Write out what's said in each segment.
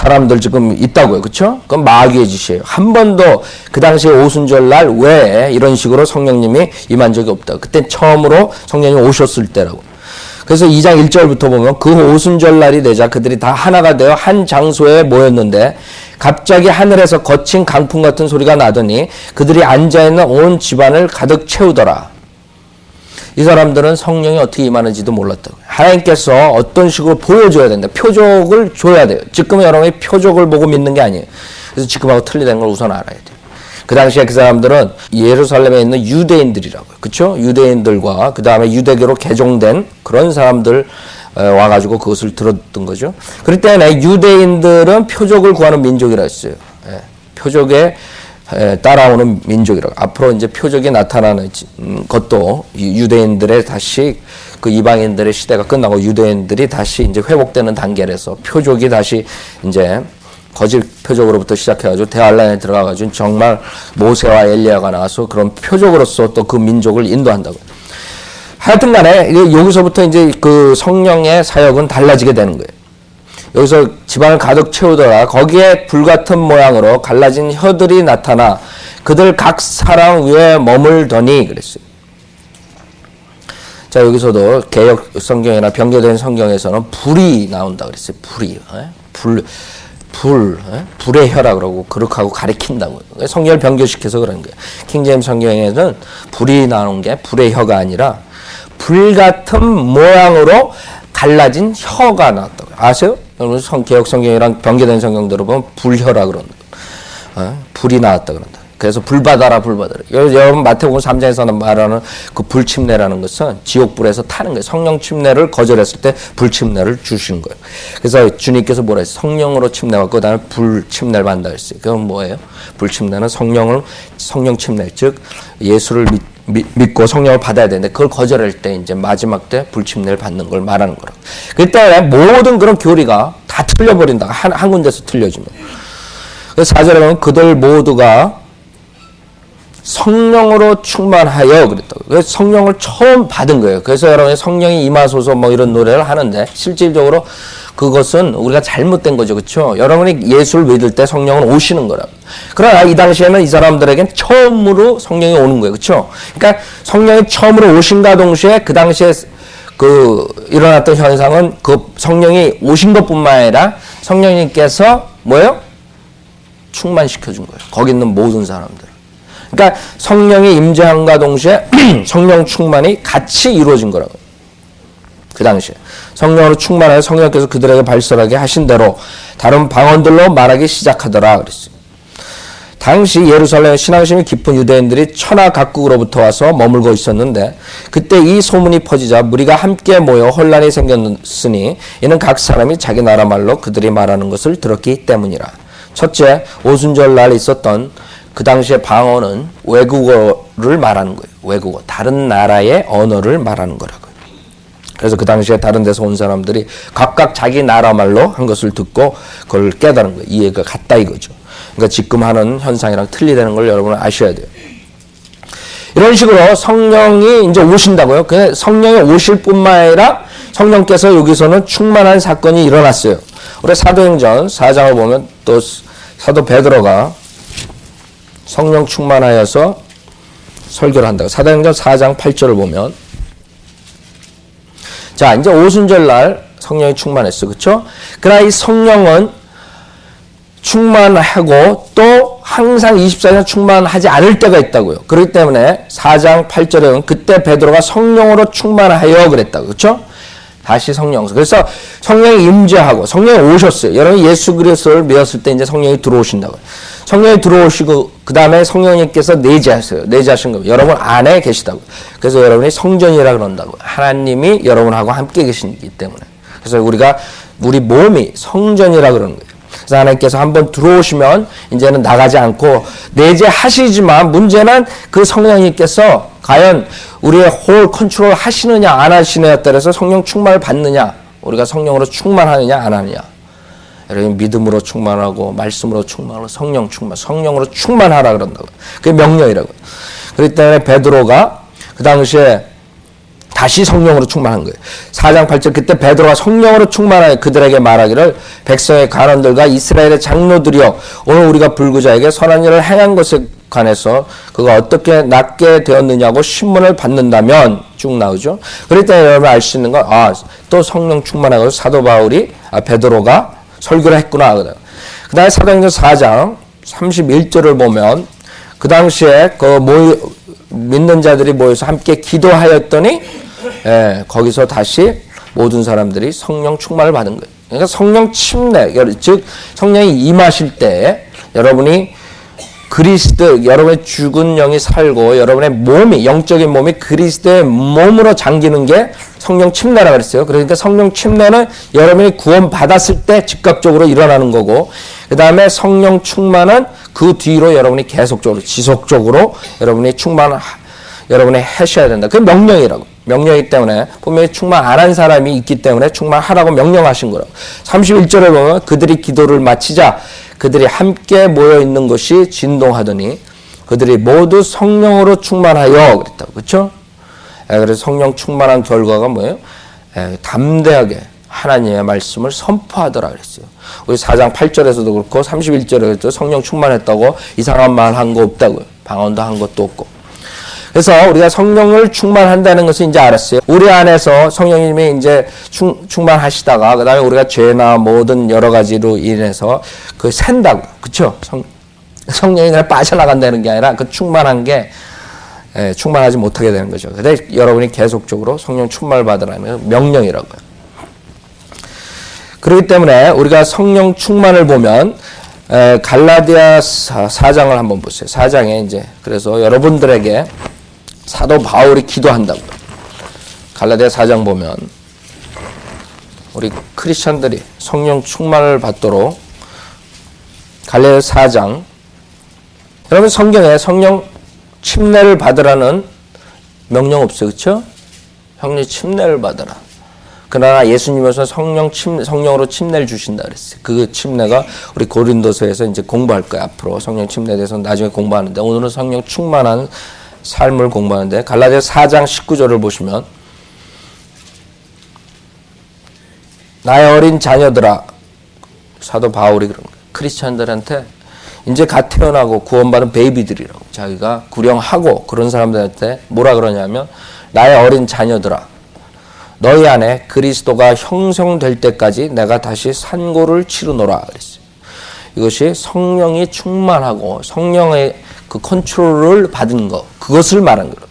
사람들 지금 있다고요. 그쵸? 그건 마귀의 짓이에요. 한 번도 그 당시에 오순절날 외에 이런 식으로 성령님이 임한 적이 없다. 그때 처음으로 성령님이 오셨을 때라고. 그래서 2장 1절부터 보면 그 오순절날이 되자 그들이 다 하나가 되어 한 장소에 모였는데 갑자기 하늘에서 거친 강풍 같은 소리가 나더니 그들이 앉아있는 온 집안을 가득 채우더라. 이 사람들은 성령이 어떻게 임하는지도 몰랐다고요. 하나님께서 어떤 식으로 보여줘야 된다. 표적을 줘야 돼요. 지금 여러분이 표적을 보고 믿는 게 아니에요. 그래서 지금하고 틀리다는 걸 우선 알아야 돼요. 그 당시에 그 사람들은 예루살렘에 있는 유대인들이라고요. 그렇죠? 유대인들과 그 다음에 유대교로 개종된 그런 사람들 와가지고 그것을 들었던 거죠. 그렇기 때문에 유대인들은 표적을 구하는 민족이라 했어요. 표적에 따라오는 민족이라고. 앞으로 이제 표적이 나타나는 것도 유대인들의 다시 그 이방인들의 시대가 끝나고 유대인들이 다시 이제 회복되는 단계에서 표적이 다시 이제 거짓 표적으로부터 시작해가지고 대환란에 들어가가지고 정말 모세와 엘리야가 나와서 그런 표적으로서 또 그 민족을 인도한다고. 하여튼 간에 여기서부터 이제 그 성령의 사역은 달라지게 되는 거예요. 여기서 집안을 가득 채우더라. 거기에 불같은 모양으로 갈라진 혀들이 나타나 그들 각 사람 위에 머물더니 그랬어요. 자, 여기서도 개역 성경이나 변경된 성경에서는 불이 나온다 그랬어요. 불이. 불의 혀라 그러고 그렇게 가리킨다고. 성경을 변경시켜서 그런 거예요. 킹제임스 성경에는 불이 나오는 게 불의 혀가 아니라 불 같은 모양으로 갈라진 혀가 나왔다고. 아세요? 여러분 개역 성경이랑 변경된 성경들을 보면 불혀라 그런다. 불이 나왔다 그런다. 그래서 불받아라 불받아라. 여러분 마태복음 3장에서는 말하는 그 불침례라는 것은 지옥불에서 타는 거예요. 성령 침례를 거절했을 때 불침례를 주시는 거예요. 그래서 주님께서 뭐라 했어요? 성령으로 침례받고 그다음에 불침례를 받는다 했어요. 그건 뭐예요? 불침례는 성령 침례, 즉 예수를 믿고 성령을 받아야 되는데 그걸 거절할 때 이제 마지막 때 불침례를 받는 걸 말하는 거라고. 그때 모든 그런 교리가 다 틀려버린다. 한 군데서 틀려지면. 그래서 4절에 보면 그들 모두가 성령으로 충만하여 그랬다고. 그래서 성령을 처음 받은 거예요. 그래서 여러분이 성령이 임하소서 뭐 이런 노래를 하는데 실질적으로 그것은 우리가 잘못된 거죠. 그렇죠? 여러분이 예수를 믿을 때 성령은 오시는 거라고. 그러나 이 당시에는 이 사람들에겐 처음으로 성령이 오는 거예요. 그렇죠? 그러니까 성령이 처음으로 오신과 동시에 그 당시에 그 일어났던 현상은 그 성령이 오신 것뿐만 아니라 성령님께서 뭐예요? 충만시켜 준 거예요. 거기 있는 모든 사람들. 그러니까 성령이 임재함과 동시에 성령 충만이 같이 이루어진 거라고. 그 당시에 성령으로 충만하여 성령께서 그들에게 발설하게 하신 대로 다른 방언들로 말하기 시작하더라 그랬어요. 당시 예루살렘에 신앙심이 깊은 유대인들이 천하 각국으로부터 와서 머물고 있었는데 그때 이 소문이 퍼지자 무리가 함께 모여 혼란이 생겼으니 이는 각 사람이 자기 나라 말로 그들이 말하는 것을 들었기 때문이라. 첫째, 오순절 날 있었던 그 당시의 방언은 외국어를 말하는 거예요. 외국어. 다른 나라의 언어를 말하는 거라고요. 그래서 그 당시에 다른 데서 온 사람들이 각각 자기 나라 말로 한 것을 듣고 그걸 깨달은 거예요. 이해가 같다 이거죠. 그러니까 지금 하는 현상이랑 틀리다는 걸 여러분은 아셔야 돼요. 이런 식으로 성령이 이제 오신다고요. 그 성령이 오실 뿐만 아니라 성령께서 여기서는 충만한 사건이 일어났어요. 우리 사도행전 4장을 보면 또 사도 베드로가 성령 충만하여서 설교를 한다고. 사도행전 4장 8절을 보면 자, 이제 오순절 날 성령이 충만했어. 그렇죠? 그러나 이 성령은 충만하고 또 항상 24시간 충만하지 않을 때가 있다고요. 그렇기 때문에 4장 8절에는 그때 베드로가 성령으로 충만하여 그랬다고. 그렇죠? 다시 성령. 그래서 성령이 임재하고 성령이 오셨어요. 여러분 예수 그리스도를 믿었을 때 이제 성령이 들어오신다고요. 성령이 들어오시고 그 다음에 성령님께서 내재하세요. 내재하신 겁니다. 여러분 안에 계시다고. 그래서 여러분이 성전이라 그런다고. 하나님이 여러분하고 함께 계시기 때문에. 그래서 우리 몸이 성전이라 그러는 거예요. 그래서 하나님께서 한번 들어오시면 이제는 나가지 않고 내재하시지만 문제는 그 성령님께서 과연 우리의 홀 컨트롤 하시느냐 안 하시느냐에 따라서 성령 충만을 받느냐, 우리가 성령으로 충만하느냐 안 하느냐. 여러분 믿음으로 충만하고 말씀으로 충만하고 성령 충만, 성령으로 충만하라 그런다고. 그게 명령이라고. 그렇기 때문에 베드로가 그 당시에 다시 성령으로 충만한 거예요. 4장 8절 그때 베드로가 성령으로 충만하여 그들에게 말하기를 백성의 관원들과 이스라엘의 장로들이여 오늘 우리가 불구자에게 선한 일을 행한 것에 관해서 그가 어떻게 낫게 되었느냐고 신문을 받는다면 쭉 나오죠. 그럴 때 여러분 알 수 있는 건 또 성령 충만하고 사도 바울이 베드로가 설교를 했구나. 그 다음에 사도행전 4장 31절을 보면 그 당시에 믿는 자들이 모여서 함께 기도하였더니 거기서 다시 모든 사람들이 성령 충만을 받은 거예요. 그러니까 성령 침례, 즉 성령이 임하실 때 여러분이 여러분의 죽은 영이 살고 여러분의 몸이, 영적인 몸이 그리스도의 몸으로 잠기는 게 성령 침례라고 그랬어요. 그러니까 성령 침례는 여러분이 구원 받았을 때 즉각적으로 일어나는 거고, 그 다음에 성령 충만은 그 뒤로 여러분이 계속적으로, 지속적으로 여러분이 여러분이 하셔야 된다. 그게 명령이라고. 명령이기 때문에 분명히 충만 안 한 사람이 있기 때문에 충만하라고 명령하신 거라고. 31절에 보면 그들이 기도를 마치자 그들이 함께 모여 있는 것이 진동하더니 그들이 모두 성령으로 충만하여 그랬다고. 그렇죠? 그래서 성령 충만한 결과가 뭐예요? 담대하게 하나님의 말씀을 선포하더라 그랬어요. 우리 4장 8절에서도 그렇고 31절에도 성령 충만했다고 이상한 말 한 거 없다고요. 방언도 한 것도 없고. 그래서 우리가 성령을 충만한다는 것을 이제 알았어요. 우리 안에서 성령님이 이제 충만하시다가 그다음에 우리가 죄나 모든 여러 가지로 인해서 샌다고. 그렇죠? 성령이 그냥 빠져나간다는 게 아니라 그 충만한 게 충만하지 못하게 되는 거죠. 근데 여러분이 계속적으로 성령 충만을 받으라는 명령이라고요. 그렇기 때문에 우리가 성령 충만을 보면 갈라디아 4장을 한번 보세요. 4장에 이제 그래서 여러분들에게 사도 바울이 기도한다고요. 갈라디아 4장 보면 우리 크리스천들이 성령 충만을 받도록 갈라디아 4장 여러분 성경에 성령 침례를 받으라는 명령 없어요. 그렇죠? 성령 침례를 받으라. 그러나 예수님께서 성령으로 침례를 주신다 그랬어요. 그 침례가 우리 고린도서에서 이제 공부할 거예요. 앞으로 성령 침례에 대해서는 나중에 공부하는데 오늘은 성령 충만한 삶을 공부하는데 갈라디아 4장 19절을 보시면 나의 어린 자녀들아, 사도 바울이 그런 거예요. 크리스찬들한테 이제 갓 태어나고 구원받은 베이비들이라고 자기가 구령하고 그런 사람들한테 뭐라 그러냐면 나의 어린 자녀들아 너희 안에 그리스도가 형성될 때까지 내가 다시 산고를 치르노라 그랬어요. 이것이 성령이 충만하고 성령의 그 컨트롤을 받은 것, 그것을 말한 거예요.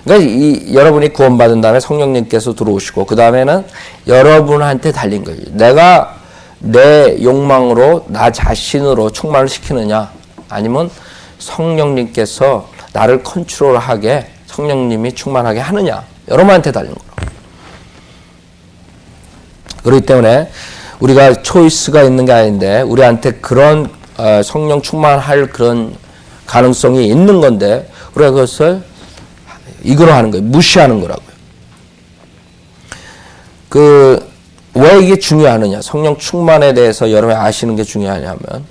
그러니까 여러분이 구원받은 다음에 성령님께서 들어오시고 그 다음에는 여러분한테 달린 거예요. 내가 내 욕망으로 나 자신으로 충만을 시키느냐 아니면 성령님께서 나를 컨트롤하게 성령님이 충만하게 하느냐 여러분한테 달린 거예요. 그렇기 때문에 우리가 초이스가 있는 게 아닌데 우리한테 그런 성령 충만할 그런 가능성이 있는 건데 우리가 그것을 이거로하는 거예요. 무시하는 거라고요. 왜 이게 중요하느냐? 성령 충만에 대해서 여러분이 아시는 게 중요하냐면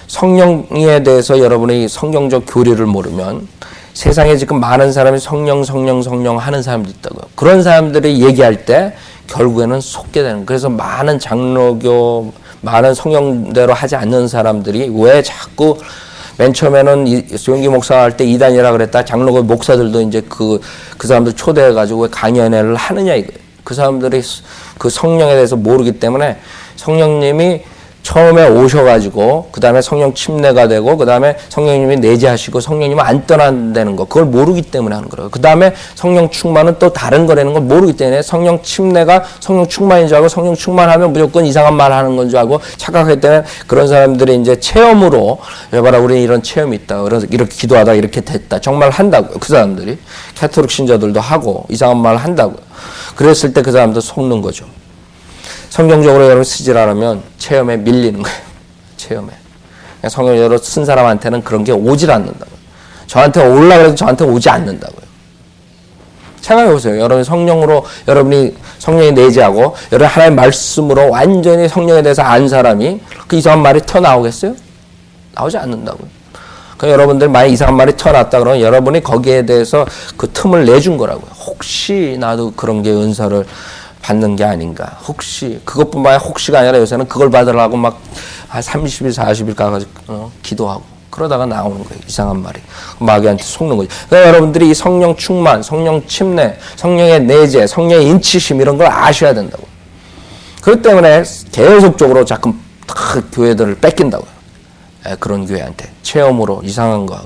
성령에 대해서 여러분이 성경적 교리를 모르면 세상에 지금 많은 사람이 성령 하는 사람도 있다고요. 그런 사람들이 얘기할 때 결국에는 속게 되는 거예요. 그래서 많은 장로교, 많은 성령대로 하지 않는 사람들이 왜 자꾸 맨 처음에는 조영기 목사 할 때 이단이라 그랬다. 장로교 목사들도 이제 그 사람들 초대해가지고 왜 강연회를 하느냐 이거예요. 그 사람들이 그 성령에 대해서 모르기 때문에 성령님이 처음에 오셔가지고 그 다음에 성령 침례가 되고 그 다음에 성령님이 내재하시고 성령님은 안 떠난다는 거 그걸 모르기 때문에 하는 거예요. 그 다음에 성령 충만은 또 다른 거라는 걸 모르기 때문에 성령 침례가 성령 충만인 줄 알고 성령 충만하면 무조건 이상한 말 하는 건 줄 알고 착각하기 때문에 그런 사람들이 이제 체험으로 여봐라 우리는 이런 체험이 있다. 그래서 이렇게 기도하다 이렇게 됐다. 정말 한다고요. 그 사람들이 캐토릭 신자들도 하고 이상한 말 한다고요. 그랬을 때 그 사람도 속는 거죠. 성경적으로 여러분 쓰질 않으면 체험에 밀리는 거예요. 체험에. 성경적으로 쓴 사람한테는 그런 게 오질 않는다고요. 저한테 오려고 해도 저한테 오지 않는다고요. 생각해보세요. 여러분 여러분이 성령이 내재하고 여러분 하나님의 말씀으로 완전히 성령에 대해서 안 사람이 그 이상한 말이 튀어나오겠어요? 나오지 않는다고요. 그러니까 여러분들 만약 이상한 말이 튀어났다 그러면 여러분이 거기에 대해서 그 틈을 내준 거라고요. 혹시 나도 그런 게 은사를 받는 게 아닌가. 혹시 그것뿐만 아니라 혹시가 아니라 요새는 그걸 받으려고 막 30일 40일 가가지고 기도하고 그러다가 나오는 거예요. 이상한 말이. 마귀한테 속는 거죠. 그러니까 여러분들이 이 성령 충만, 성령 침례, 성령의 내재, 성령의 인치심 이런 걸 아셔야 된다고. 그렇기 때문에 계속적으로 자꾸 교회들을 뺏긴다고요. 그런 교회한테 체험으로 이상한 거.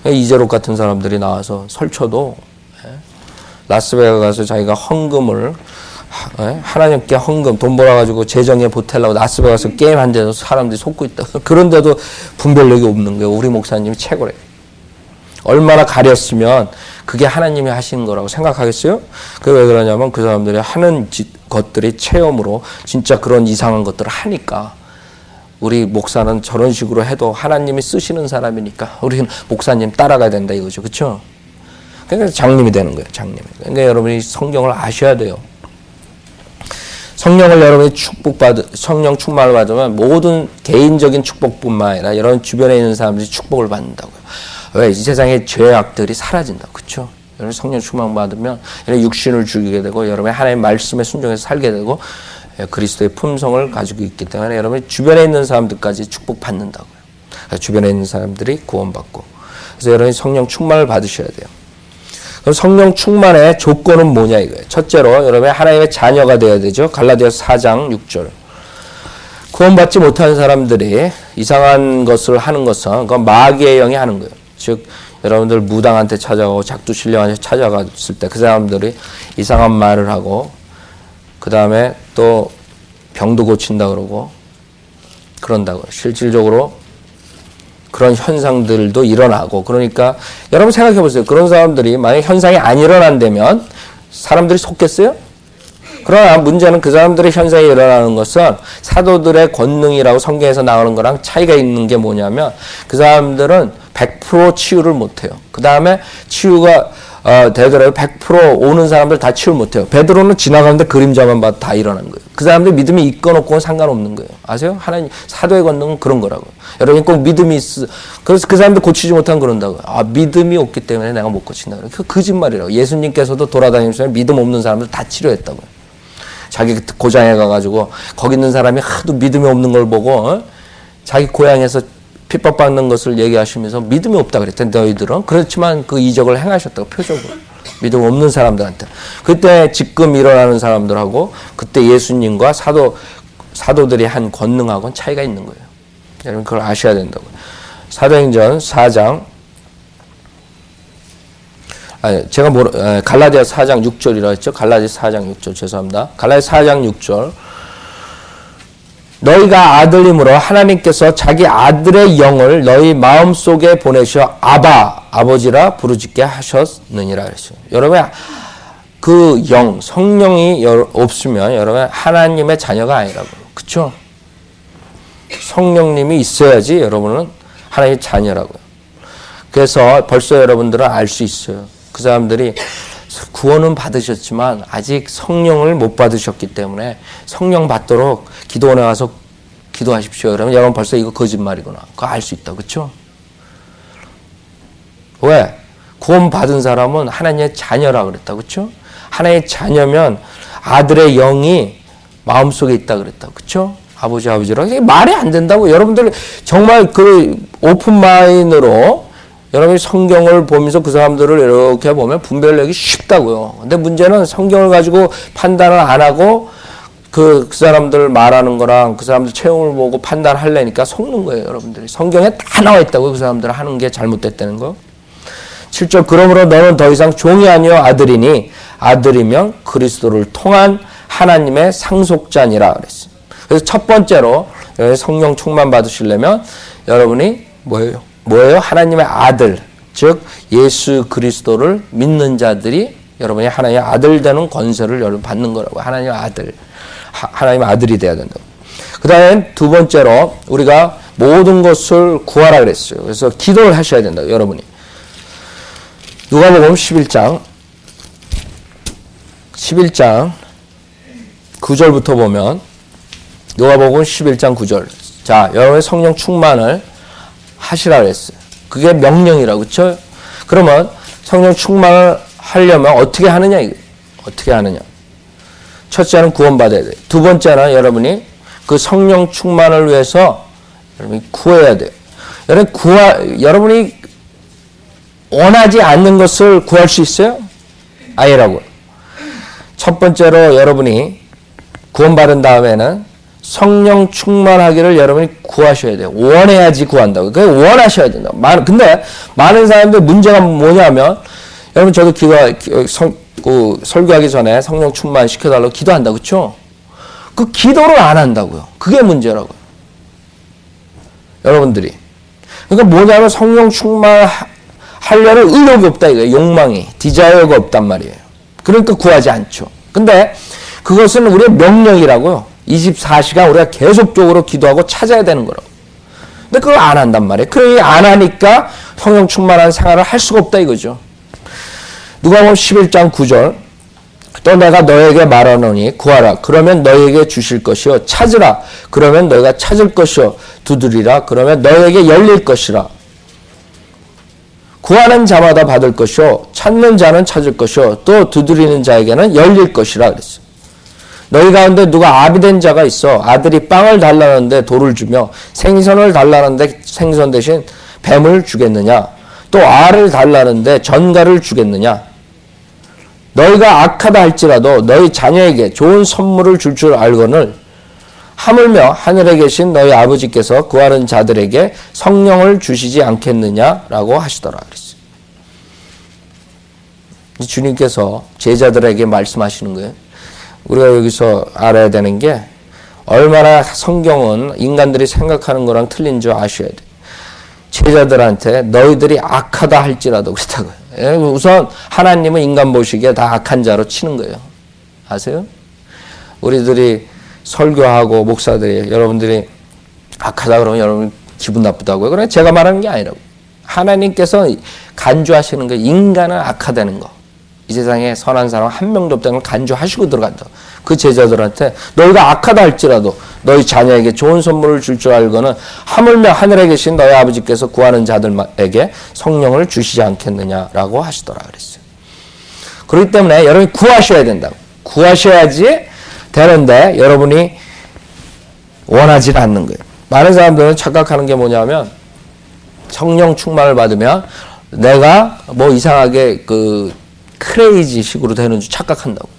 이재록 같은 사람들이 나와서 설쳐도 라스베가스 가서 자기가 헌금을 하나님께 헌금 돈 벌어가지고 재정에 보태려고 라스베가스 게임 한 데서 사람들이 속고 있다. 그런데도 분별력이 없는 거예요. 우리 목사님이 최고래요. 얼마나 가렸으면 그게 하나님이 하시는 거라고 생각하겠어요? 그게 왜 그러냐면 그 사람들이 하는 것들이 체험으로 진짜 그런 이상한 것들을 하니까 우리 목사는 저런 식으로 해도 하나님이 쓰시는 사람이니까 우리는 목사님 따라가야 된다 이거죠. 그렇죠? 그러니까 장님이 되는 거예요. 장님. 그러니까 여러분이 성경을 아셔야 돼요. 성령을 여러분이 성령 충만을 받으면 모든 개인적인 축복뿐만 아니라 여러분 주변에 있는 사람들이 축복을 받는다고요. 왜? 이 세상의 죄악들이 사라진다고. 그렇죠? 여러분 성령 충만 받으면 육신을 죽이게 되고 여러분이 하나님의 말씀에 순종해서 살게 되고 그리스도의 품성을 가지고 있기 때문에 여러분이 주변에 있는 사람들까지 축복받는다고요. 주변에 있는 사람들이 구원받고. 그래서 여러분이 성령 충만을 받으셔야 돼요. 그럼 성령 충만의 조건은 뭐냐 이거예요. 첫째로 여러분이 하나님의 자녀가 되어야 되죠. 갈라디아서 4장 6절. 구원받지 못한 사람들이 이상한 것을 하는 것은 그건 마귀의 영이 하는 거예요. 즉 여러분들 무당한테 찾아가고 작두신령한테 찾아갔을 때 그 사람들이 이상한 말을 하고 그 다음에 또 병도 고친다 그러고 그런다고요. 실질적으로 그런 현상들도 일어나고 그러니까 여러분 생각해 보세요. 그런 사람들이 만약 현상이 안 일어난다면 사람들이 속겠어요? 그러나 문제는 그 사람들의 현상이 일어나는 것은 사도들의 권능이라고 성경에서 나오는 거랑 차이가 있는 게 뭐냐면 그 사람들은 100% 치유를 못해요. 그 다음에 치유가 되더라도 100% 오는 사람들 다 치유 못해요. 베드로는 지나가는데 그림자만 봐도 다 일어나는 거예요. 그 사람들 믿음이 있건 없건 상관없는 거예요. 아세요? 하나님 사도의 권능은 그런 거라고요. 여러분 꼭 믿음이 있어. 그래서 그 사람들 고치지 못하면 그런다고요. 믿음이 없기 때문에 내가 못 고친다고요. 그 거짓말이라고. 예수님께서도 돌아다니면서 믿음 없는 사람들 다 치료했다고요. 자기 고장에 가가지고 거기 있는 사람이 하도 믿음이 없는 걸 보고 자기 고향에서 핍박받는 것을 얘기하시면서 믿음이 없다 그랬대. 너희들은 그렇지만 그 이적을 행하셨다고 표적으로 믿음 없는 사람들한테. 그때 지금 일어나는 사람들하고 그때 예수님과 사도들이 한 권능하고는 차이가 있는 거예요. 여러분 그걸 아셔야 된다고요. 사도행전 4장 제가 갈라디아서 4장 6절이라고 했죠. 갈라디아서 4장 6절 죄송합니다. 갈라디아서 4장 6절 너희가 아들임으로 하나님께서 자기 아들의 영을 너희 마음속에 보내셔 아버지라 부르짖게 하셨느니라 그랬어요. 여러분 그 영 성령이 없으면 여러분 하나님의 자녀가 아니라고요. 그렇죠? 성령님이 있어야지 여러분은 하나님의 자녀라고요. 그래서 벌써 여러분들은 알 수 있어요. 그 사람들이 구원은 받으셨지만 아직 성령을 못 받으셨기 때문에 성령 받도록 기도원에 가서 기도하십시오. 그러면 여러분 벌써 이거 거짓말이구나. 그거 알 수 있다. 그렇죠? 왜? 구원 받은 사람은 하나님의 자녀라 그랬다. 그렇죠? 하나님의 자녀면 아들의 영이 마음속에 있다 그랬다. 그렇죠? 아버지라고. 이게 말이 안 된다고. 여러분들 정말 그 오픈 마인드로 여러분이 성경을 보면서 그 사람들을 이렇게 보면 분별하기 쉽다고요. 근데 문제는 성경을 가지고 판단을 안 하고 그 사람들 말하는 거랑 그 사람들 체험을 보고 판단하려니까 속는 거예요, 여러분들이. 성경에 다 나와 있다고 그 사람들 하는 게 잘못됐다는 거. 7절 그러므로 너는 더 이상 종이 아니요 아들이니 아들이면 그리스도를 통한 하나님의 상속자니라 그랬어요. 그래서 첫 번째로 성령 충만 받으시려면 여러분이 뭐예요? 하나님의 아들, 즉 예수 그리스도를 믿는 자들이 여러분이 하나님의 아들 되는 권세를 여러분 받는 거라고. 하나님의 아들, 하나님의 아들이 돼야 된다고. 그 다음에 두 번째로 우리가 모든 것을 구하라 그랬어요. 그래서 기도를 하셔야 된다고 여러분이. 누가복음 11장 9절부터 보면 누가복음 11장 9절. 자, 여러분의 성령 충만을 하시라 그랬어요. 그게 명령이라고, 그렇죠? 그러면 성령 충만을 하려면 어떻게 하느냐, 이거. 어떻게 하느냐. 첫째는 구원받아야 돼. 두 번째는 여러분이 그 성령 충만을 위해서 여러분이 구해야 돼요. 여러분이 원하지 않는 것을 구할 수 있어요? 아니라고. 첫 번째로 여러분이 구원받은 다음에는 성령 충만하기를 여러분이 구하셔야 돼요. 원해야지 구한다고. 그게 원하셔야 된다. 근데 많은 사람들 문제가 뭐냐면, 여러분 저도 설교하기 전에 성령 충만 시켜달라고 기도한다, 그렇죠? 그 기도를 안 한다고요. 그게 문제라고요. 여러분들이. 그러니까 뭐냐면 성령 충만하려는 의욕이 없다 이거예요. 욕망이, 디자이어가 없단 말이에요. 그러니까 구하지 않죠. 근데 그것은 우리의 명령이라고요. 24시간 우리가 계속적으로 기도하고 찾아야 되는 거라고. 근데 그걸 안 한단 말이에요. 그러니 안 하니까 성령 충만한 생활을 할 수가 없다 이거죠. 누가복음 11장 9절 또 내가 너에게 말하노니 구하라 그러면 너에게 주실 것이요 찾으라 그러면 너희가 찾을 것이요 두드리라 그러면 너에게 열릴 것이라 구하는 자마다 받을 것이요 찾는 자는 찾을 것이요 또 두드리는 자에게는 열릴 것이라 그랬어요. 너희 가운데 누가 아비된 자가 있어 아들이 빵을 달라는데 돌을 주며 생선을 달라는데 생선 대신 뱀을 주겠느냐 또 알을 달라는데 전갈을 주겠느냐 너희가 악하다 할지라도 너희 자녀에게 좋은 선물을 줄 알거늘 하물며 하늘에 계신 너희 아버지께서 구하는 자들에게 성령을 주시지 않겠느냐라고 하시더라 그랬어요. 주님께서 제자들에게 말씀하시는 거예요. 우리가 여기서 알아야 되는 게 얼마나 성경은 인간들이 생각하는 거랑 틀린 줄 아셔야 돼요. 제자들한테 너희들이 악하다 할지라도 그렇다고요. 우선 하나님은 인간 보시기에 다 악한 자로 치는 거예요. 아세요? 우리들이 설교하고 목사들이 여러분들이 악하다 그러면 여러분 기분 나쁘다고요. 그러나 제가 말하는 게 아니라고. 하나님께서 간주하시는 거 인간은 악하다는 거. 이 세상에 선한 사람 한 명도 없다는 걸 간주하시고 들어간다. 그 제자들한테 너희가 악하다 할지라도 너희 자녀에게 좋은 선물을 줄 줄 알고는 하물며 하늘에 계신 너희 아버지께서 구하는 자들에게 성령을 주시지 않겠느냐라고 하시더라 그랬어요. 그렇기 때문에 여러분이 구하셔야 된다고. 구하셔야지 되는데 여러분이 원하지 않는 거예요. 많은 사람들은 착각하는 게 뭐냐면 성령 충만을 받으면 내가 뭐 이상하게 크레이지 식으로 되는 줄 착각한다고.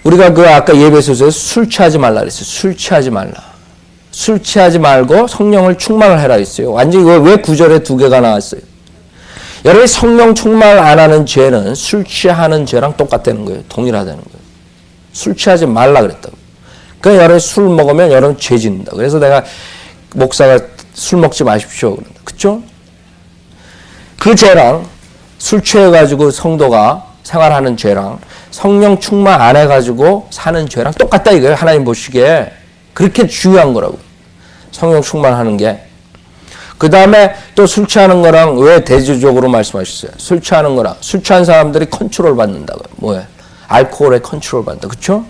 우리가 아까 예배소서에 술 취하지 말라 그랬어요. 술 취하지 말라. 술 취하지 말고 성령을 충만을 해라 했어요. 완전히 왜 구절에 두 개가 나왔어요? 여러분이 성령 충만을 안 하는 죄는 술 취하는 죄랑 똑같다는 거예요. 동일하다는 거예요. 술 취하지 말라 그랬다고. 그러니까 여러분이 술 먹으면 여러분 죄 짓는다. 그래서 내가 목사가 술 먹지 마십시오. 그런다. 그쵸? 그 죄랑 술 취해가지고 성도가 생활하는 죄랑 성령 충만 안 해가지고 사는 죄랑 똑같다 이거예요. 하나님 보시기에. 그렇게 중요한 거라고. 성령 충만하는 게. 그 다음에 또 술 취하는 거랑 왜 대조적으로 말씀하셨어요? 술 취하는 거랑 술 취한 사람들이 컨트롤 받는다고요. 뭐예요? 알코올에 컨트롤 받는다. 그쵸?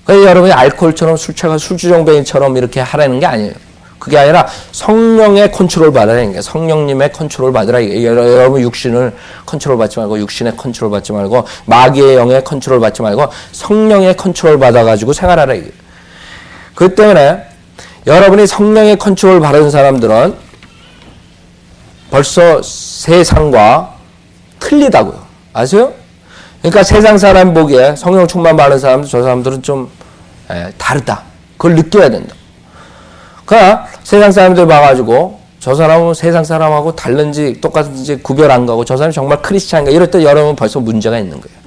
그러니까 여러분이 알코올처럼 술 취하고 술주정뱅이처럼 이렇게 하라는 게 아니에요. 그게 아니라 성령의 컨트롤 받으라는 게 성령님의 컨트롤 받으라. 여러분 육신을 컨트롤 받지 말고 육신의 컨트롤 받지 말고 마귀의 영의 컨트롤 받지 말고 성령의 컨트롤 받아가지고 생활하라. 그렇기 때문에 여러분이 성령의 컨트롤 받은 사람들은 벌써 세상과 틀리다고요. 아세요? 그러니까 세상 사람 보기에 성령 충만 받은 사람들 저 사람들은 좀 다르다. 그걸 느껴야 된다. 그러나 세상 사람들 봐가지고 저 사람은 세상 사람하고 다른지 똑같은지 구별 안 가고 저 사람이 정말 크리스찬인가 이럴 때 여러분 벌써 문제가 있는 거예요.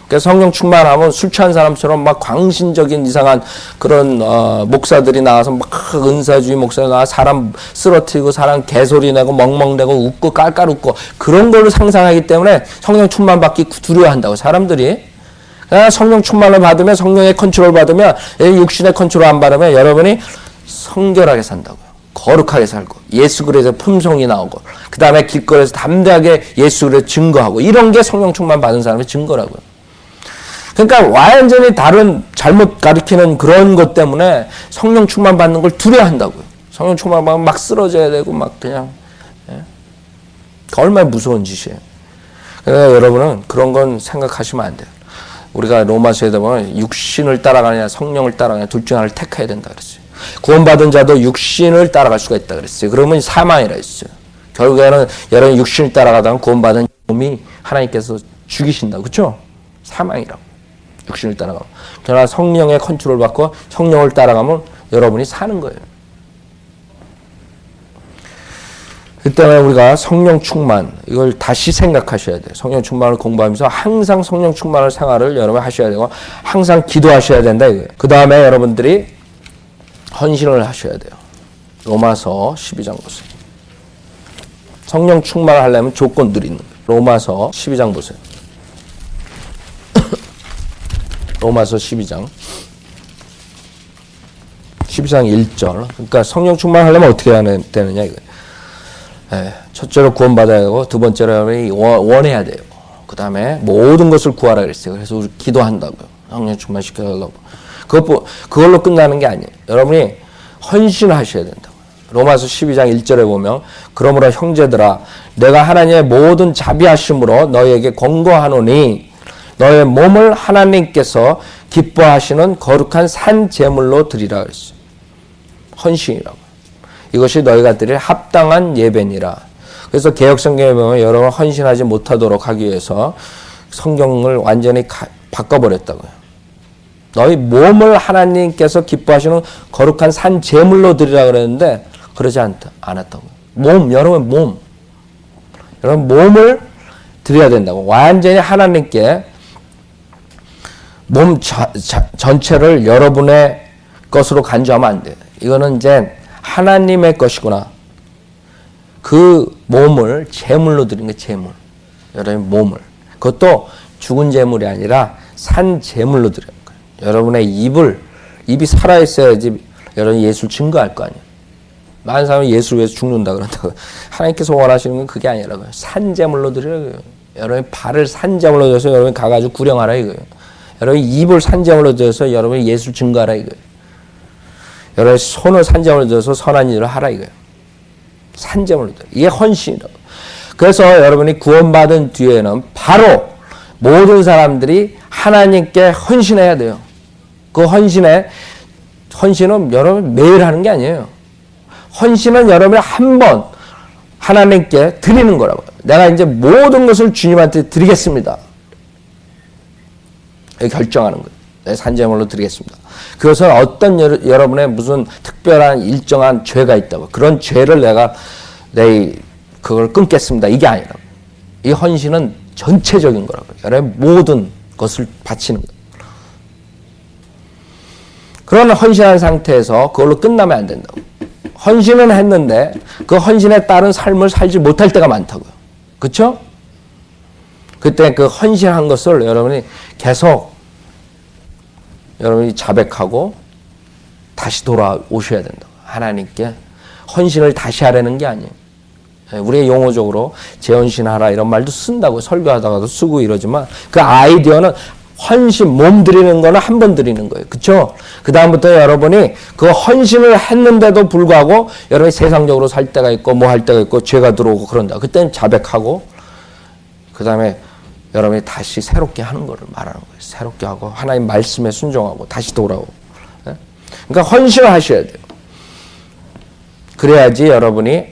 그래서 성령 충만하면 술 취한 사람처럼 막 광신적인 이상한 그런 목사들이 나와서 막 은사주의 목사가 나와 사람 쓰러뜨리고 사람 개소리 내고 멍멍대고 웃고 깔깔 웃고 그런 걸로 상상하기 때문에 성령 충만 받기 두려워한다고 사람들이. 성령 충만을 받으면 성령의 컨트롤 받으면 육신의 컨트롤 안 받으면 여러분이 성결하게 산다고요. 거룩하게 살고 예수 그리스도의 품성이 나오고 그 다음에 길거리에서 담대하게 예수 그리스도 증거하고 이런 게 성령 충만 받은 사람의 증거라고요. 그러니까 완전히 다른 잘못 가르치는 그런 것 때문에 성령 충만 받는 걸 두려워한다고요. 성령 충만하면 막 쓰러져야 되고 막 그냥 얼마나 무서운 짓이에요. 그러니까 여러분은 그런 건 생각하시면 안 돼요. 우리가 로마서에 보면 육신을 따라가느냐 성령을 따라가느냐 둘 중 하나를 택해야 된다 그랬어요. 구원받은 자도 육신을 따라갈 수가 있다 그랬어요. 그러면 사망이라 했어요. 결국에는 여러분이 육신을 따라가다가 구원받은 몸이 하나님께서 죽이신다. 그렇죠? 사망이라고. 육신을 따라가면. 그러나 성령의 컨트롤 받고 성령을 따라가면 여러분이 사는 거예요. 그때는 우리가 성령 충만, 이걸 다시 생각하셔야 돼요. 성령 충만을 공부하면서 항상 성령 충만을 생활을 여러분 하셔야 되고, 항상 기도하셔야 된다, 이거예요. 그 다음에 여러분들이 헌신을 하셔야 돼요. 로마서 12장 보세요. 성령 충만을 하려면 조건들이 있는 거예요. 로마서 12장 보세요. 로마서 12장 1절. 그러니까 성령 충만을 하려면 어떻게 해야 되느냐, 이거예요. 첫째로 구원받아야 되고 두 번째로 여러분이 원해야 돼요. 그 다음에 모든 것을 구하라 그랬어요. 그래서 우리 기도한다고요. 성령 충만시켜달라고. 그걸로 끝나는 게 아니에요. 여러분이 헌신하셔야 된다고요. 로마서 12장 1절에 보면 그러므로 형제들아 내가 하나님의 모든 자비하심으로 너희에게 권고하노니 너의 몸을 하나님께서 기뻐하시는 거룩한 산 제물로 드리라 그랬어요. 헌신이라고. 이것이 너희가 드릴 합당한 예배니라. 그래서 개역성경에 보면 여러분 헌신하지 못하도록 하기 위해서 성경을 완전히 바꿔버렸다고요. 너희 몸을 하나님께서 기뻐하시는 거룩한 산 제물로 드리라 그랬는데 그러지 않았다고요. 여러분 몸을 드려야 된다고. 완전히 하나님께 몸 전체를 여러분의 것으로 간주하면 안 돼요. 이거는 이제 하나님의 것이구나. 그 몸을 제물로 드린 거예요. 제물. 여러분의 몸을. 그것도 죽은 제물이 아니라 산 제물로 드리는 거예요. 여러분의 입이 살아있어야지 여러분이 예수를 증거할 거 아니에요. 많은 사람이 예수를 위해서 죽는다 그런다고. 하나님께서 원하시는 건 그게 아니라고요. 산 제물로 드리라고요. 여러분의 발을 산 제물로 드려서 여러분이 가가지고 구령하라 이거예요. 여러분이 입을 산 제물로 드려서 여러분이 예수를 증거하라 이거예요. 여러분의 손을 산제물로 들어서 선한 일을 하라 이거예요. 산제물로 들어. 이게 헌신이라고. 그래서 여러분이 구원받은 뒤에는 바로 모든 사람들이 하나님께 헌신해야 돼요. 그 헌신은 여러분 매일 하는 게 아니에요. 헌신은 여러분이 한 번 하나님께 드리는 거라고요. 내가 이제 모든 것을 주님한테 드리겠습니다. 결정하는 거예요. 내 산제물로 드리겠습니다. 그것은 어떤 여러분의 무슨 특별한 일정한 죄가 있다고. 그런 죄를 그걸 끊겠습니다. 이게 아니라. 이 헌신은 전체적인 거라고요. 여러분의 모든 것을 바치는 거예요. 그런 헌신한 상태에서 그걸로 끝나면 안 된다고. 헌신은 했는데 그 헌신에 따른 삶을 살지 못할 때가 많다고요. 그렇죠? 그때 그 헌신한 것을 여러분이 계속 여러분이 자백하고 다시 돌아오셔야 된다고. 하나님께 헌신을 다시 하라는 게 아니에요. 우리의 용어적으로 재헌신하라 이런 말도 쓴다고 설교하다가도 쓰고 이러지만 그 아이디어는 헌신, 몸 드리는 거는 한 번 드리는 거예요. 그렇죠? 그 다음부터 여러분이 그 헌신을 했는데도 불구하고 여러분이 세상적으로 살 때가 있고 뭐 할 때가 있고 죄가 들어오고 그런다. 그때는 자백하고 그 다음에 여러분이 다시 새롭게 하는 거를 말하는 거예요. 새롭게 하고 하나님 말씀에 순종하고 다시 돌아오고. 그러니까 헌신을 하셔야 돼요. 그래야지 여러분이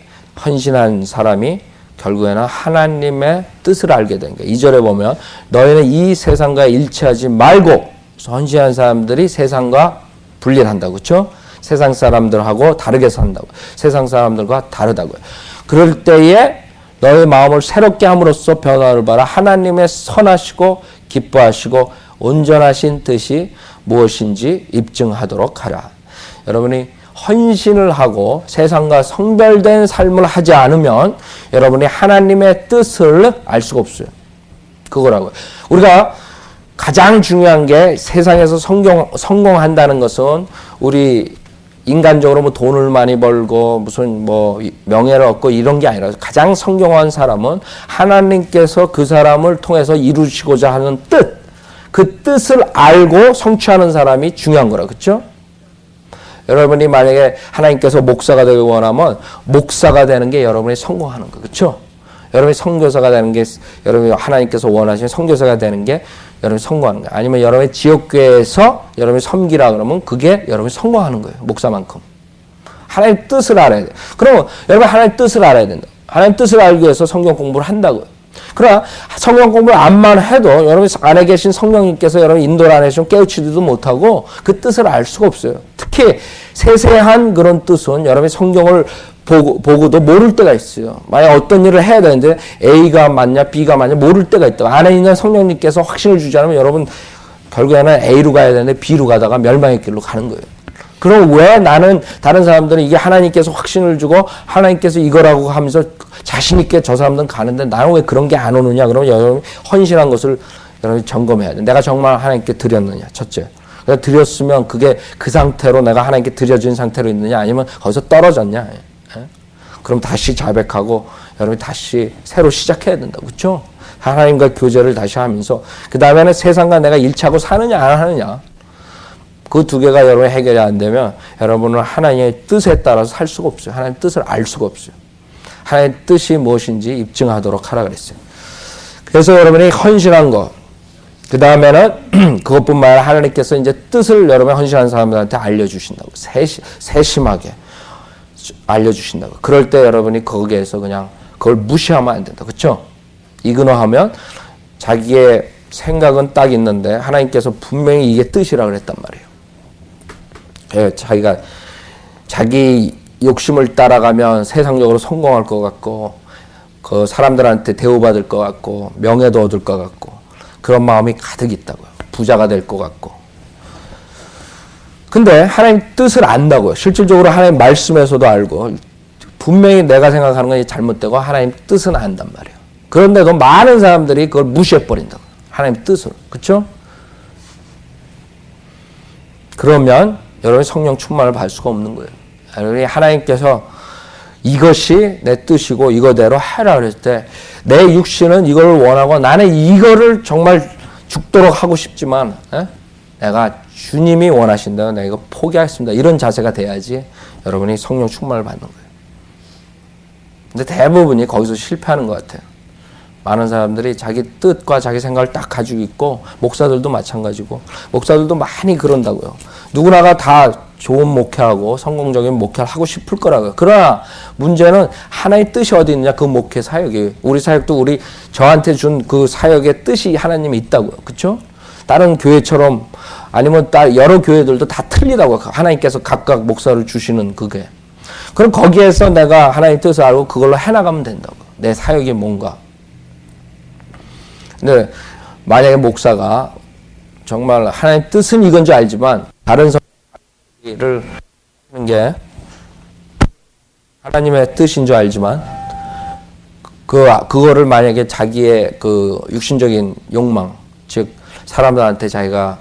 헌신한 사람이 결국에는 하나님의 뜻을 알게 된 거예요. 2절에 보면 너희는 이 세상과 일치하지 말고, 헌신한 사람들이 세상과 분리를 한다고. 그렇죠? 세상 사람들하고 다르게 산다고. 세상 사람들과 다르다고요. 그럴 때에 너의 마음을 새롭게 함으로써 변화를 받아 하나님의 선하시고 기뻐하시고 온전하신 뜻이 무엇인지 입증하도록 하라. 여러분이 헌신을 하고 세상과 성별된 삶을 하지 않으면 여러분이 하나님의 뜻을 알 수가 없어요. 그거라고요. 우리가 가장 중요한 게 세상에서 성공한다는 것은 우리 인간적으로 뭐 돈을 많이 벌고 무슨 뭐 명예를 얻고 이런 게 아니라 가장 성공한 사람은 하나님께서 그 사람을 통해서 이루시고자 하는 뜻, 그 뜻을 알고 성취하는 사람이 중요한 거라. 그렇죠? 여러분이 만약에 하나님께서 목사가 되길 원하면 목사가 되는 게 여러분이 성공하는 거, 그렇죠? 여러분이 선교사가 되는 게 여러분이 하나님께서 원하시는 선교사가 되는 게 여러분이 성공하는 거예요. 아니면 여러분의 지역교회에서 여러분이 섬기라 그러면 그게 여러분이 성공하는 거예요. 목사만큼. 하나님 뜻을 알아야 돼. 그러면 여러분 하나님 뜻을 알아야 된다. 하나님 뜻을 알기 위해서 성경 공부를 한다고요. 그러나 성경 공부를 안만 해도 여러분 안에 계신 성령님께서 여러분 인도를 안 해주시면 깨우치지도 못하고 그 뜻을 알 수가 없어요. 특히 세세한 그런 뜻은 여러분이 성경을 보고도 모를 때가 있어요. 만약 어떤 일을 해야 되는데 A가 맞냐 B가 맞냐 모를 때가 있다. 안에 있는 성령님께서 확신을 주지 않으면 여러분 결국에는 A로 가야 되는데 B로 가다가 멸망의 길로 가는 거예요. 그럼 왜 나는 다른 사람들은 이게 하나님께서 확신을 주고 하나님께서 이거라고 하면서 자신 있게 저 사람들은 가는데 나는 왜 그런 게 안 오느냐? 그러면 여러분 헌신한 것을 여러분 점검해야 돼. 내가 정말 하나님께 드렸느냐? 첫째. 내가 드렸으면 그게 그 상태로 내가 하나님께 드려진 상태로 있느냐? 아니면 거기서 떨어졌냐? 그럼 다시 자백하고 여러분이 다시 새로 시작해야 된다. 그렇죠? 하나님과 교제를 다시 하면서 그 다음에는 세상과 내가 일치하고 사느냐 안 하느냐. 그 두 개가 여러분이 해결이 안 되면 여러분은 하나님의 뜻에 따라서 살 수가 없어요. 하나님의 뜻을 알 수가 없어요. 하나님의 뜻이 무엇인지 입증하도록 하라 그랬어요. 그래서 여러분이 헌신한 거, 그 다음에는 그것뿐만 아니라 하나님께서 이제 뜻을 여러분이 헌신한 사람들한테 알려주신다고. 세심하게 알려주신다고. 그럴 때 여러분이 거기에서 그냥 그걸 무시하면 안 된다. 그렇죠? 이그노하면 자기의 생각은 딱 있는데 하나님께서 분명히 이게 뜻이라 그랬단 말이에요. 자기가 자기 욕심을 따라가면 세상적으로 성공할 것 같고 그 사람들한테 대우받을 것 같고 명예도 얻을 것 같고 그런 마음이 가득 있다고요. 부자가 될 것 같고. 근데 하나님 뜻을 안다고요. 실질적으로 하나님 말씀에서도 알고 분명히 내가 생각하는 건 잘못되고 하나님 뜻은 안단 말이에요. 그런데도 많은 사람들이 그걸 무시해버린다고. 하나님 뜻을. 그렇죠? 그러면 여러분이 성령 충만을 받을 수가 없는 거예요. 여러분이 하나님께서 이것이 내 뜻이고 이거대로 해라 그랬을 때 내 육신은 이걸 원하고 나는 이거를 정말 죽도록 하고 싶지만 내가 주님이 원하신다면 내가 이거 포기하겠습니다. 이런 자세가 돼야지 여러분이 성령 충만을 받는 거예요. 근데 대부분이 거기서 실패하는 것 같아요. 많은 사람들이 자기 뜻과 자기 생각을 딱 가지고 있고 목사들도 마찬가지고 목사들도 많이 그런다고요. 누구나가 다 좋은 목회하고 성공적인 목회를 하고 싶을 거라고요. 그러나 문제는 하나의 뜻이 어디 있느냐. 그 목회 사역이. 우리 사역도 우리 저한테 준 그 사역의 뜻이 하나님이 있다고요. 그렇죠? 다른 교회처럼 아니면 여러 교회들도 다 틀리다고요. 하나님께서 각각 목사를 주시는 그게. 그럼 거기에서 내가 하나님의 뜻을 알고 그걸로 해나가면 된다고. 내 사역이 뭔가. 근데 만약에 목사가 정말 하나님의 뜻은 이건 줄 알지만 다른 성을 하는 게 하나님의 뜻인 줄 알지만 그거를 만약에 자기의 그 육신적인 욕망, 즉 사람들한테 자기가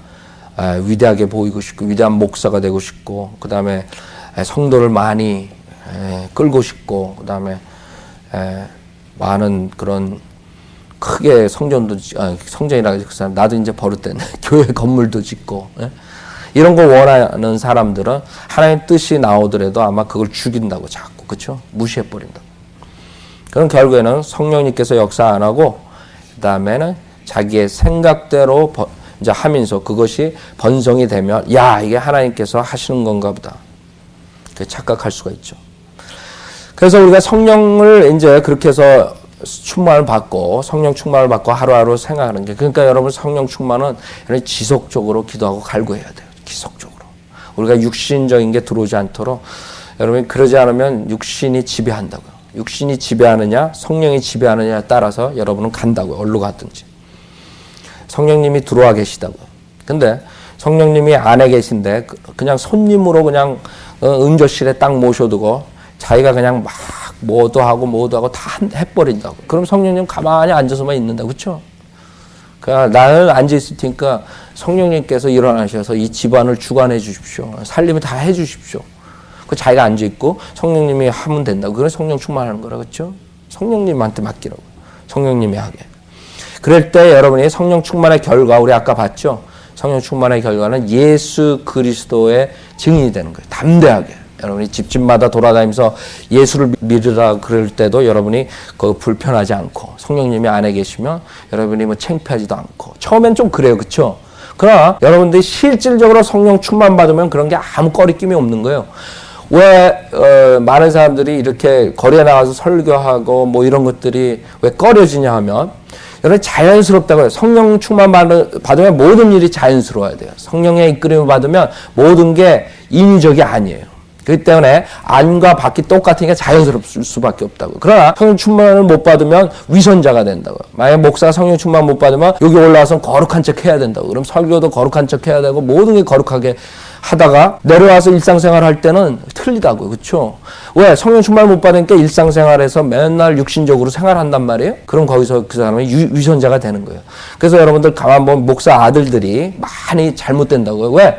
위대하게 보이고 싶고 위대한 목사가 되고 싶고 그 다음에 성도를 많이 끌고 싶고 그 다음에 많은 그런 크게 성전이라 그 사람 나도 이제 버릇된 교회 건물도 짓고 이런 거 원하는 사람들은 하나님의 뜻이 나오더라도 아마 그걸 죽인다고 자꾸 그렇죠? 무시해버린다고. 그럼 결국에는 성령님께서 역사 안 하고 그 다음에는 자기의 생각대로 이제 하면서 그것이 번성이 되면 야 이게 하나님께서 하시는 건가 보다. 착각할 수가 있죠. 그래서 우리가 성령을 이제 그렇게 해서 충만을 받고 성령 충만을 받고 하루하루 생각하는 게 그러니까 여러분 성령 충만은 지속적으로 기도하고 갈구해야 돼요. 지속적으로. 우리가 육신적인 게 들어오지 않도록 여러분 그러지 않으면 육신이 지배한다고요. 육신이 지배하느냐 성령이 지배하느냐에 따라서 여러분은 간다고요. 어디로 갔든지. 성령님이 들어와 계시다고요. 근데 성령님이 안에 계신데 그냥 손님으로 그냥 응접실에 딱 모셔두고 자기가 그냥 막 뭐도 하고 다 해버린다고. 그럼 성령님 가만히 앉아서만 있는다. 그렇죠? 그냥 나는 앉아있을 테니까 성령님께서 일어나셔서 이 집안을 주관해 주십시오. 살림을 다 해 주십시오. 그 자기가 앉아있고 성령님이 하면 된다고. 그건 성령 충만하는 거라. 그렇죠? 성령님한테 맡기라고. 성령님이 하게. 그럴 때 여러분이 성령 충만의 결과 우리 아까 봤죠? 성령 충만의 결과는 예수 그리스도의 증인이 되는 거예요. 담대하게. 여러분이 집집마다 돌아다니면서 예수를 믿으라 그럴 때도 여러분이 불편하지 않고 성령님이 안에 계시면 여러분이 뭐 창피하지도 않고 처음엔 좀 그래요. 그렇죠? 그러나 여러분들이 실질적으로 성령 충만 받으면 그런 게 아무 꺼리낌이 없는 거예요. 왜 많은 사람들이 이렇게 거리에 나가서 설교하고 뭐 이런 것들이 왜 꺼려지냐 하면 여러분 자연스럽다고 해요. 성령 충만 받으면 모든 일이 자연스러워야 돼요. 성령의 이끌림을 받으면 모든 게 인위적이 아니에요. 그렇기 때문에 안과 밖이 똑같으니까 자연스럽을 수밖에 없다고. 그러나 성령 충만을 못 받으면 위선자가 된다고. 만약 목사가 성령 충만 못 받으면 여기 올라와서 거룩한 척 해야 된다고. 그럼 설교도 거룩한 척 해야 되고 모든 게 거룩하게 하다가 내려와서 일상생활 할 때는 틀리다고요. 그렇죠? 왜? 성령 충만을 못 받으니까 일상생활에서 맨날 육신적으로 생활한단 말이에요. 그럼 거기서 그 사람이 위선자가 되는 거예요. 그래서 여러분들 가만 보면 목사 아들들이 많이 잘못된다고요. 왜?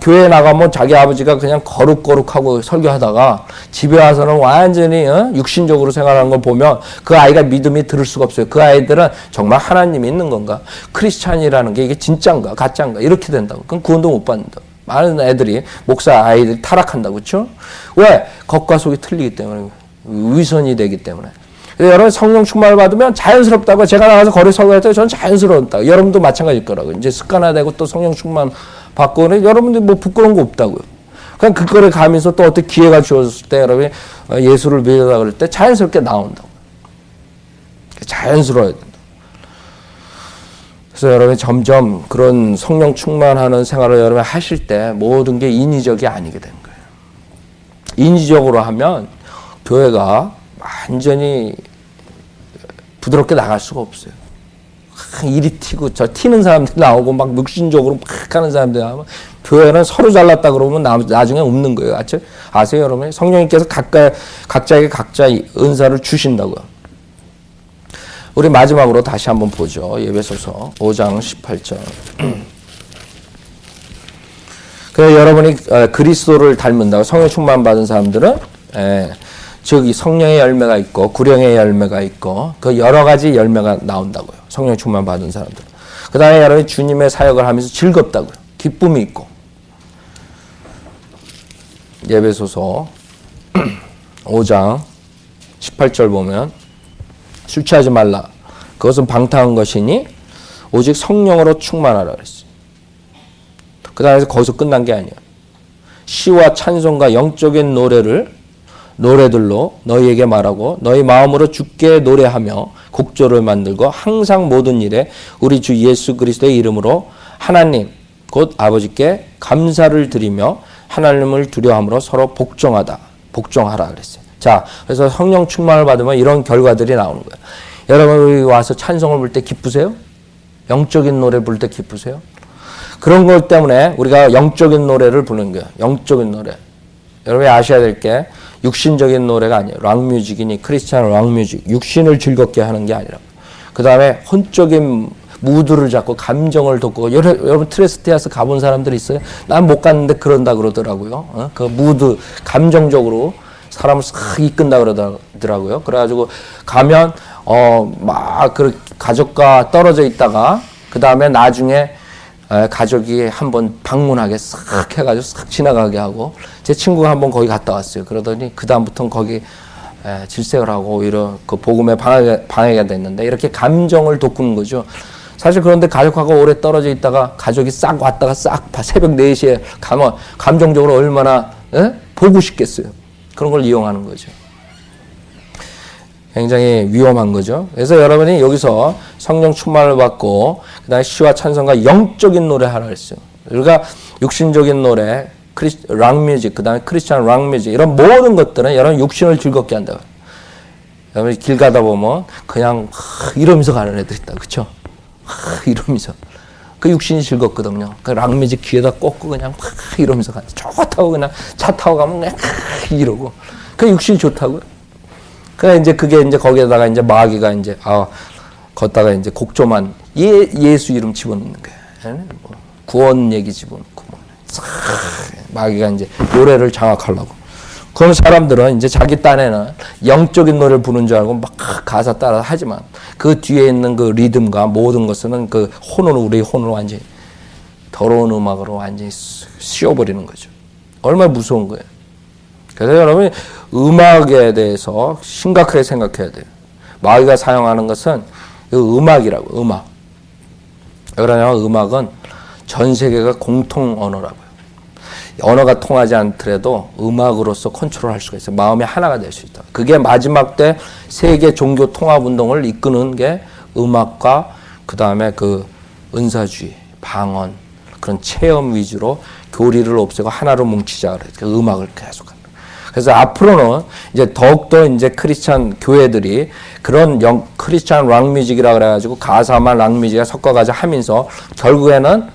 교회에 나가면 자기 아버지가 그냥 거룩하고 설교하다가 집에 와서는 완전히 육신적으로 생활하는 걸 보면 그 아이가 믿음이 들을 수가 없어요. 그 아이들은 정말 하나님이 있는 건가? 크리스찬이라는 게 이게 진짜인가? 가짜인가? 이렇게 된다고. 그럼 구원도 못 받는다. 많은 애들이, 목사 아이들이 타락한다고. 그렇죠? 왜? 겉과 속이 틀리기 때문에. 위선이 되기 때문에. 여러분 성령 충만을 받으면 자연스럽다고. 제가 나가서 거리 설교할 때 저는 자연스러웠다고. 여러분도 마찬가지일 거라고. 이제 습관화되고 또 성령 충만 받고 여러분들 뭐 부끄러운 거 없다고요. 그냥 그 거리 가면서 또 어떤 기회가 주어졌을 때 여러분이 예수를 믿으라 그럴 때 자연스럽게 나온다고. 자연스러워야 된다. 그래서 여러분이 점점 그런 성령 충만하는 생활을 여러분이 하실 때 모든 게 인위적이 아니게 되는 거예요. 인위적으로 하면 교회가 완전히 부드럽게 나갈 수가 없어요. 이리 튀고 저 튀는 사람들 나오고 막 육신적으로 막 하는 사람들 나오면 교회는 서로 잘났다 그러면 나중에 없는 거예요. 아세요 여러분? 성령님께서 각자에게 각자 은사를 주신다고요. 우리 마지막으로 다시 한번 보죠. 에베소서 5장 18절. 그래서 여러분이 그리스도를 닮는다고 성령 충만 받은 사람들은 즉 성령의 열매가 있고 구령의 열매가 있고 그 여러 가지 열매가 나온다고요. 성령 충만 받은 사람들. 그 다음에 여러분이 주님의 사역을 하면서 즐겁다고요. 기쁨이 있고. 에베소서 5장 18절 보면 술 취하지 말라. 그것은 방탕한 것이니 오직 성령으로 충만하라 그랬어요. 그 다음에 거기서 끝난 게 아니에요. 시와 찬송과 영적인 노래들로 너희에게 말하고 너희 마음으로 주께 노래하며 곡조를 만들고 항상 모든 일에 우리 주 예수 그리스도의 이름으로 하나님 곧 아버지께 감사를 드리며 하나님을 두려워함으로 서로 복종하라 그랬어요. 자, 그래서 성령 충만을 받으면 이런 결과들이 나오는 거예요. 여러분이 와서 찬송을 부를 때 기쁘세요? 영적인 노래 부를 때 기쁘세요? 그런 것 때문에 우리가 영적인 노래를 부르는 거예요. 영적인 노래. 여러분이 아셔야 될 게 육신적인 노래가 아니에요. 락뮤직이니 크리스찬 락뮤직. 육신을 즐겁게 하는 게 아니라. 그 다음에 혼적인 무드를 잡고 감정을 돋고 여러분 트레스티아스 가본 사람들 있어요? 난 못 갔는데 그런다 그러더라고요. 그 무드 감정적으로 사람을 싹 이끈다 그러더라고요. 그래가지고 가면 막 그 가족과 떨어져 있다가 그 다음에 나중에 가족이 한번 방문하게 싹 해가지고 싹 지나가게 하고 제 친구가 한번 거기 갔다 왔어요. 그러더니 그 다음부터는 거기 질색을 하고 오히려 그 복음에 방해가 됐는데 이렇게 감정을 돋구는 거죠. 사실 그런데 가족하고 오래 떨어져 있다가 가족이 싹 왔다가 싹 새벽 4시에 가면 감정적으로 얼마나 보고 싶겠어요. 그런 걸 이용하는 거죠. 굉장히 위험한 거죠. 그래서 여러분이 여기서 성령 충만을 받고 그다음에 시와 찬송과 영적인 노래 하라 했어요. 우리가 육신적인 노래, 락뮤직, 그다음에 크리스찬 락뮤직 이런 모든 것들은 여러분 육신을 즐겁게 한다. 여러분 길 가다 보면 그냥 이러면서 가는 애들 있다, 그렇죠? 이러면서 그 육신이 즐겁거든요. 그 락뮤직 귀에다 꽂고 그냥 이러면서 가. 좋다고 그냥 차 타고 가면 그냥 이러고 그 육신이 좋다고요. 그래 이제 그게 이제 거기에다가 이제 마귀가 이제 걷다가 이제 곡조만 예수 이름 집어넣는 거예요. 뭐 구원 얘기 집어넣고 마귀가 이제 노래를 장악하려고 그런 사람들은 이제 자기 딴에는 영적인 노래를 부르는 줄 알고 막 가사 따라 하지만 그 뒤에 있는 그 리듬과 모든 것은 그 혼으로, 우리 혼으로 완전히 더러운 음악으로 완전히 씌워버리는 거죠. 얼마나 무서운 거예요. 그래서 여러분이 음악에 대해서 심각하게 생각해야 돼요. 마귀가 사용하는 것은 음악이라고, 음악. 왜 그러냐면 음악은 전 세계가 공통 언어라고요. 언어가 통하지 않더라도 음악으로서 컨트롤할 수가 있어요. 마음이 하나가 될 수 있다. 그게 마지막 때 세계 종교 통합 운동을 이끄는 게 음악과 그 다음에 그 은사주의, 방언, 그런 체험 위주로 교리를 없애고 하나로 뭉치자 그래요. 그 음악을 계속 한다. 그래서 앞으로는 이제 더욱더 이제 크리스찬 교회들이 그런 크리스찬 락 뮤직이라 그래가지고 가사만 락 뮤직에 섞어가지고 하면서 결국에는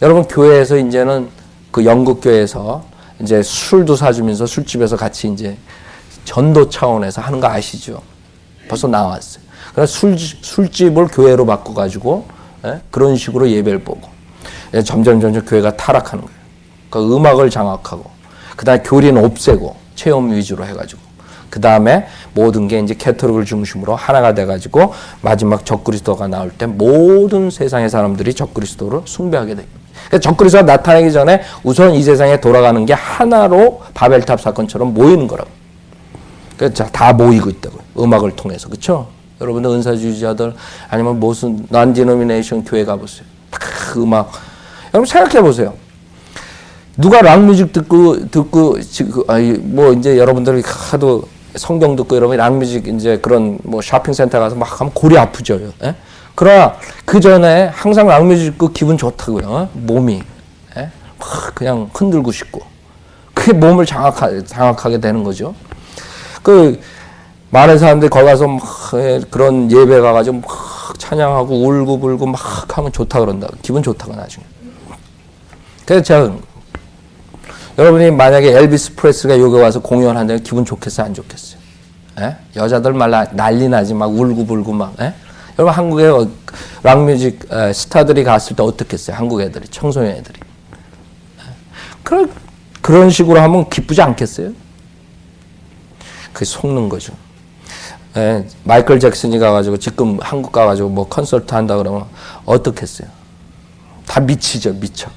여러분 교회에서 이제는 그 영국 교회에서 이제 술도 사주면서 술집에서 같이 이제 전도 차원에서 하는 거 아시죠? 벌써 나왔어요. 그래서 술집을 교회로 바꿔가지고 그런 식으로 예배를 보고 점점 교회가 타락하는 거예요. 그 음악을 장악하고 그 다음에 교리는 없애고 체험 위주로 해가지고 그 다음에 모든 게 이제 캐톨릭을 중심으로 하나가 돼가지고 마지막 적그리스도가 나올 때 모든 세상의 사람들이 적그리스도를 숭배하게 됩니다. 그러니까 적그리스도가 나타나기 전에 우선 이 세상에 돌아가는 게 하나로 바벨탑 사건처럼 모이는 거라고. 그러니까 다 모이고 있다고요. 음악을 통해서. 그렇죠? 여러분들 은사주의자들 아니면 무슨 non-denomination 교회 가보세요. 다 음악. 여러분 생각해 보세요. 누가 락 뮤직 듣고 뭐 이제 여러분들이 하도 성경 듣고 여러분이 락 뮤직 이제 그런 뭐 쇼핑센터 가서 막 하면 골이 아프죠. 예? 그러나 그 전에 항상 락 뮤직 듣고 기분 좋다고요. 몸이 그냥 흔들고 싶고 그게 몸을 장악하게 되는 거죠. 그 많은 사람들이 거기 가서 막 그런 예배 가가지고 막 찬양하고 울고 불고 막 하면 좋다 그런다. 기분 좋다고 나중에. 그래서 제가 여러분이 만약에 엘비스 프레슬리가 여기 와서 공연한다면 기분 좋겠어요, 안 좋겠어요? 예? 여자들 말 난리 나지 막 울고 불고 막. 예? 여러분 한국에 락뮤직 스타들이 갔을 때 어떻겠어요? 한국 애들이, 청소년 애들이. 그런 식으로 하면 기쁘지 않겠어요? 그게 속는 거죠. 예, 마이클 잭슨이 가가지고 지금 한국 가가지고 뭐 콘서트 한다 그러면 어떻겠어요? 다 미치죠, 미쳐.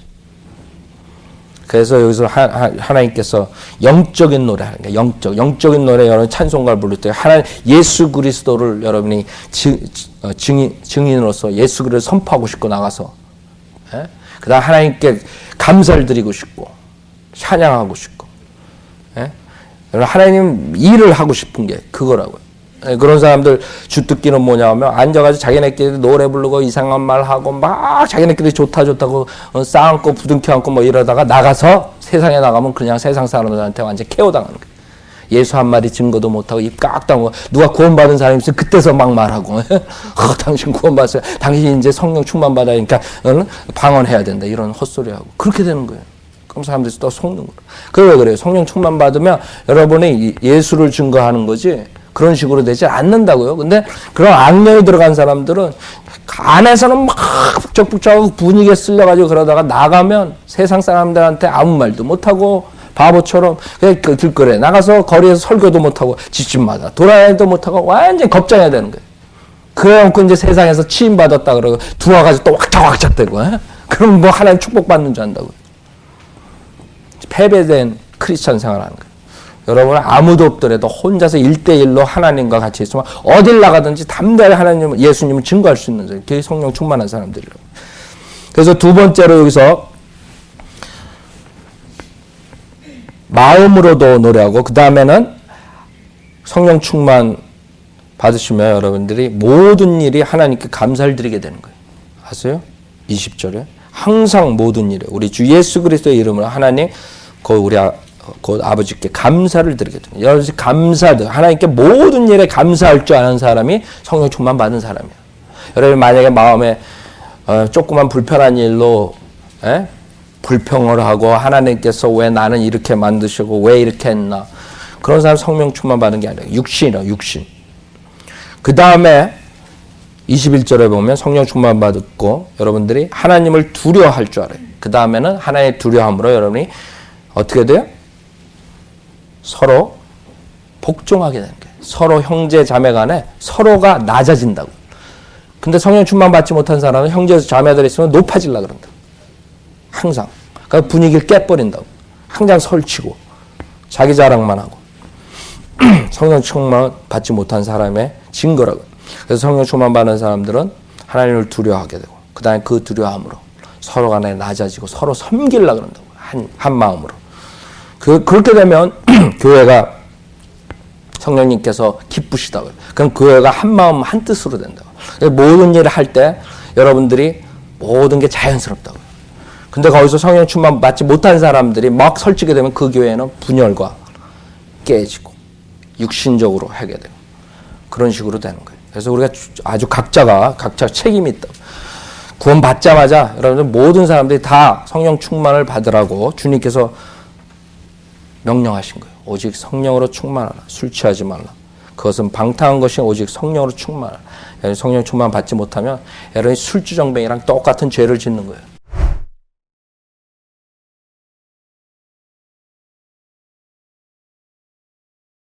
그래서 여기서 하나님께서 영적인 노래 하는 거예요. 영적인 노래 여러분 찬송가를 부를 때 하나님 예수 그리스도를 여러분이 증인으로서 예수 그리스도를 선포하고 싶고 나가서 예? 그다음 하나님께 감사를 드리고 싶고 찬양하고 싶고 예? 하나님 일을 하고 싶은 게 그거라고요. 그런 사람들 주특기는 뭐냐면 앉아가지고 자기네끼리 노래 부르고 이상한 말 하고 막 자기네끼리 좋다고 쌓안고 부둥켜 안고 뭐 이러다가 나가서 세상에 나가면 그냥 세상 사람들한테 완전 KO 당하는 거예요. 예수 한 마디 증거도 못하고 입 깍 다물고 누가 구원받은 사람이 있으면 그때서 막 말하고 당신 구원받았어요. 당신 이제 성령 충만 받아니까 방언해야 된다 이런 헛소리하고 그렇게 되는 거예요. 그럼 사람들이 또 속는 거예요. 그게 왜 그래요? 성령 충만 받으면 여러분이 예수를 증거하는 거지 그런 식으로 되지 않는다고요. 근데 그런 악령이 들어간 사람들은 안에서는 막 북적북적하고 분위기에 쓸려가지고 그러다가 나가면 세상 사람들한테 아무 말도 못하고 바보처럼 그냥 길거리에 나가서 거리에서 설교도 못하고 집집마다 돌아다니도 못하고 완전히 겁장해야 되는 거예요. 그래놓고 이제 세상에서 치임받았다 그러고 들어와가지고 또 왁짝왁짝 대고 그럼 뭐 하나님 축복받는 줄 안다고요. 패배된 크리스찬 생활하는 거예요. 여러분 아무도 없더라도 혼자서 1대1로 하나님과 같이 있으면 어딜 나가든지 담대하게 하나님, 예수님을 증거할 수 있는 거예요. 그게 성령 충만한 사람들이라고. 그래서 두 번째로 여기서 마음으로도 노래하고 그 다음에는 성령 충만 받으시면 여러분들이 모든 일이 하나님께 감사를 드리게 되는 거예요. 아세요? 20절에 항상 모든 일에 우리 주 예수 그리스도의 이름으로 하나님 우리 곧 아버지께 감사를 드리게 됩니다. 여러 가지 감사들 하나님께 모든 일에 감사할 줄 아는 사람이 성령 충만 받은 사람이에요. 여러분 만약에 마음에 조그만 불편한 일로 불평을 하고 하나님께서 왜 나는 이렇게 만드시고 왜 이렇게 했나 그런 사람 성령 충만 받은 게 아니라 육신이에요. 육신. 그 다음에 21절에 보면 성령 충만 받았고 여러분들이 하나님을 두려워할 줄 알아요. 그 다음에는 하나님의 두려움으로 여러분이 어떻게 돼요? 서로 복종하게 되는 거예요. 서로 형제 자매 간에 서로가 낮아진다고. 근데 성령 충만 받지 못한 사람은 형제 자매들이 있으면 높아지려고 그런다. 항상. 그 분위기를 깨버린다고. 항상 설치고 자기 자랑만 하고. 성령 충만 받지 못한 사람의 증거라고. 그래서 성령 충만 받는 사람들은 하나님을 두려워하게 되고 그 다음에 그 두려워함으로 서로 간에 낮아지고 서로 섬기려고 그런다고. 한 마음으로. 그렇게 되면 교회가 성령님께서 기쁘시다고요. 그럼 교회가 한 마음 한 뜻으로 된다고. 모든 일을 할 때 여러분들이 모든 게 자연스럽다고요. 근데 거기서 성령 충만 받지 못한 사람들이 막 설치게 되면 그 교회는 분열과 깨지고 육신적으로 하게 되고 그런 식으로 되는 거예요. 그래서 우리가 아주 각자 책임이 있다. 구원 받자마자 여러분들 모든 사람들이 다 성령 충만을 받으라고 주님께서 명령하신 거예요. 오직 성령으로 충만하라. 술 취하지 말라. 그것은 방탕한 것이 오직 성령으로 충만하라. 성령 충만 받지 못하면 여러분이 술주정뱅이랑 똑같은 죄를 짓는 거예요.